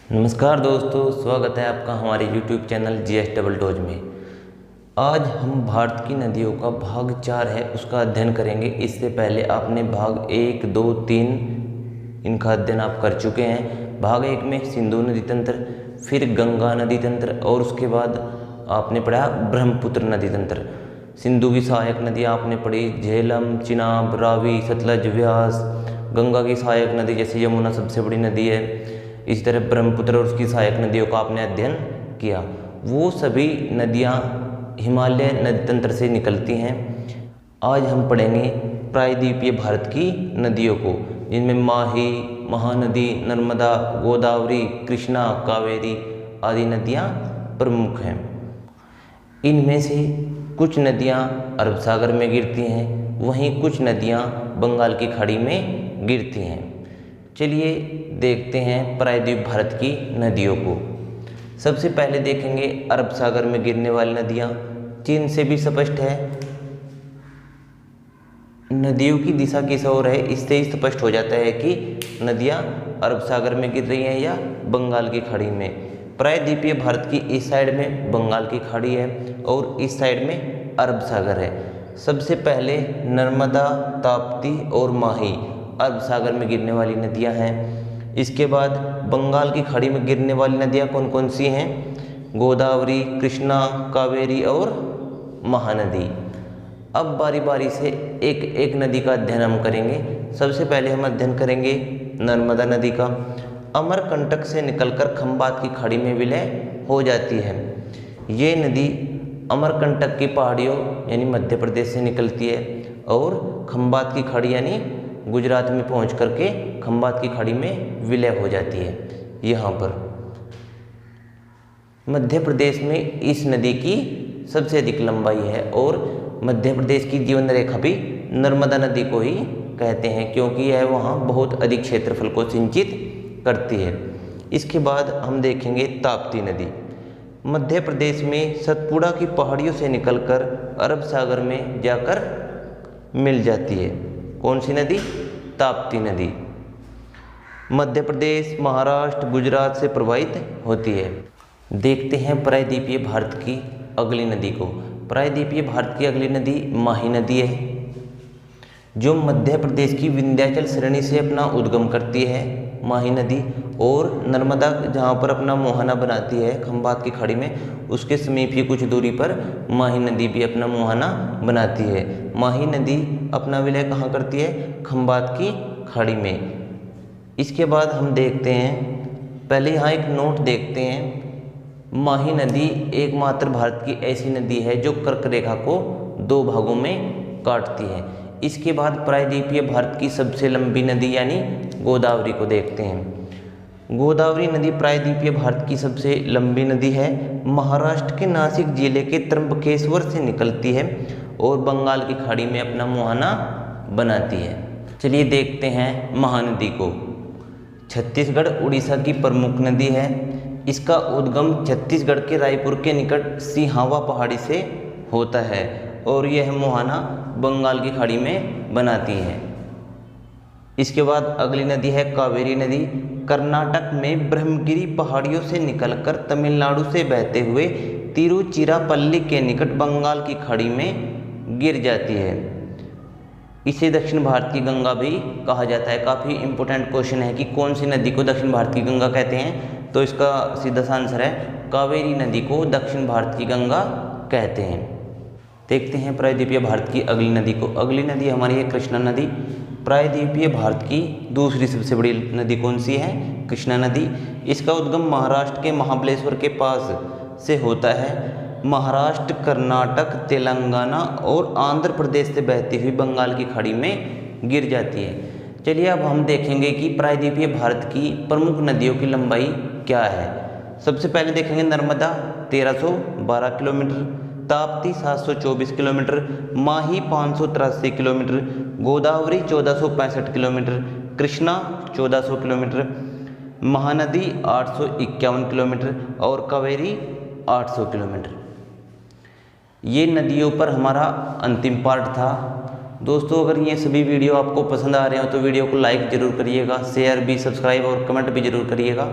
नमस्कार दोस्तों, स्वागत है आपका हमारे YouTube channel GS double dose में। आज हम भारत की नदियों का भाग 4 है उसका अध्ययन करेंगे। इससे पहले आपने भाग 1, 2, 3 इनका अध्ययन आप कर चुके हैं। भाग 1 में सिंधु नदी तंत्र, फिर गंगा नदी तंत्र और उसके बाद आपने पढ़ा ब्रह्मपुत्र नदी तंत्र। सिंधु की सहायक नदी आपने पढ़ी झेलम, चिनाब, रावी, सतलज, व्यास। गंगा की सहायक नदी जैसे यमुना सबसे बड़ी नदी है। इसी तरह ब्रह्मपुत्र और उसकी सहायक नदियों का आपने अध्ययन किया। वो सभी नदियाँ हिमालय नदी तंत्र से निकलती हैं। आज हम पढ़ेंगे प्रायद्वीपीय भारत की नदियों को, जिनमें माही, महानदी, नर्मदा, गोदावरी, कृष्णा, कावेरी आदि नदियाँ प्रमुख हैं। इनमें से कुछ नदियाँ अरब सागर में गिरती हैं, वहीं कुछ नदियाँ बंगाल की खाड़ी में गिरती हैं। चलिए देखते हैं प्रायद्वीप भारत की नदियों को। सबसे पहले देखेंगे अरब सागर में गिरने वाली नदियाँ। चीन से भी स्पष्ट है, नदियों की दिशा किस ओर है, इससे ही स्पष्ट हो जाता है कि नदियाँ अरब सागर में गिर रही हैं या बंगाल की खाड़ी में। प्रायद्वीपीय भारत की इस साइड में बंगाल की खाड़ी है और इस साइड में अरब सागर है। सबसे पहले नर्मदा, ताप्ती और माही अरब सागर में गिरने वाली नदियां हैं। इसके बाद बंगाल की खाड़ी में गिरने वाली नदियां कौन कौन सी हैं? गोदावरी, कृष्णा, कावेरी और महानदी। अब बारी बारी से एक एक नदी का अध्ययन हम करेंगे। सबसे पहले हम अध्ययन करेंगे नर्मदा नदी का। अमरकंटक से निकलकर खंबात की खाड़ी में विलय हो जाती है। ये नदी अमरकंटक की पहाड़ियों यानी मध्य प्रदेश से निकलती है और खंबात की खाड़ी यानी गुजरात में पहुंच करके खंबात की खाड़ी में विलय हो जाती है। यहाँ पर मध्य प्रदेश में इस नदी की सबसे अधिक लंबाई है और मध्य प्रदेश की जीवन रेखा भी नर्मदा नदी को ही कहते हैं, क्योंकि यह वहाँ बहुत अधिक क्षेत्रफल को सिंचित करती है। इसके बाद हम देखेंगे ताप्ती नदी। मध्य प्रदेश में सतपुड़ा की पहाड़ियों से निकलकर अरब सागर में जाकर मिल जाती है। कौन सी नदी? ताप्ती नदी। मध्य प्रदेश, महाराष्ट्र, गुजरात से प्रवाहित होती है। देखते हैं प्रायद्वीपीय भारत की अगली नदी को। प्रायद्वीपीय भारत की अगली नदी माही नदी है, जो मध्य प्रदेश की विंध्याचल श्रेणी से अपना उद्गम करती है माही नदी, और नर्मदा जहाँ पर अपना मुहाना बनाती है खंबात की खाड़ी में, उसके समीप ही कुछ दूरी पर माही नदी भी अपना मुहाना बनाती है। माही नदी अपना विलय कहाँ करती है? खंबात की खाड़ी में। इसके बाद हम देखते हैं, पहले यहाँ एक नोट देखते हैं। माही नदी एकमात्र भारत की ऐसी नदी है जो कर्क रेखा को 2 भागों में काटती है। इसके बाद प्रायद्वीपीय भारत की सबसे लंबी नदी यानी गोदावरी को देखते हैं। गोदावरी नदी प्रायद्वीपीय भारत की सबसे लंबी नदी है। महाराष्ट्र के नासिक जिले के त्र्यंबकेश्वर से निकलती है और बंगाल की खाड़ी में अपना मुहाना बनाती है। चलिए देखते हैं महानदी को। छत्तीसगढ़ उड़ीसा की प्रमुख नदी है। इसका उद्गम छत्तीसगढ़ के रायपुर के निकट सिहावा पहाड़ी से होता है और यह मुहाना बंगाल की खाड़ी में बनाती है। इसके बाद अगली नदी है कावेरी नदी। कर्नाटक में ब्रह्मगिरी पहाड़ियों से निकलकर तमिलनाडु से बहते हुए तिरुचिरापल्ली के निकट बंगाल की खाड़ी में गिर जाती है। इसे दक्षिण भारत की गंगा भी कहा जाता है। काफ़ी इंपॉर्टेंट क्वेश्चन है कि कौन सी नदी को दक्षिण भारत की गंगा कहते हैं, तो इसका सीधा सा आंसर है कावेरी नदी को दक्षिण भारत की गंगा कहते हैं। देखते हैं प्रायद्वीपीय भारत की अगली नदी को। अगली नदी हमारी है कृष्णा नदी। प्रायद्वीपीय भारत की दूसरी सबसे बड़ी नदी कौन सी है? कृष्णा नदी। इसका उद्गम महाराष्ट्र के महाबलेश्वर के पास से होता है। महाराष्ट्र, कर्नाटक, तेलंगाना और आंध्र प्रदेश से बहती हुई बंगाल की खाड़ी में गिर जाती है। चलिए अब हम देखेंगे कि प्रायद्वीपीय भारत की प्रमुख नदियों की लंबाई क्या है। सबसे पहले देखेंगे नर्मदा 1312 किलोमीटर, ताप्ती 724 किलोमीटर, माही 583 kilometre, Godavari 1465 kilometre, Krishna 1400 kilometre, Mahanadi 851 kilometre और कावेरी 800 किलोमीटर। ये नदियों पर हमारा अंतिम पार्ट था। दोस्तों, अगर ये सभी वीडियो आपको पसंद आ रहे हो तो वीडियो को लाइक ज़रूर करिएगा, शेयर भी, सब्सक्राइब और कमेंट भी ज़रूर करिएगा।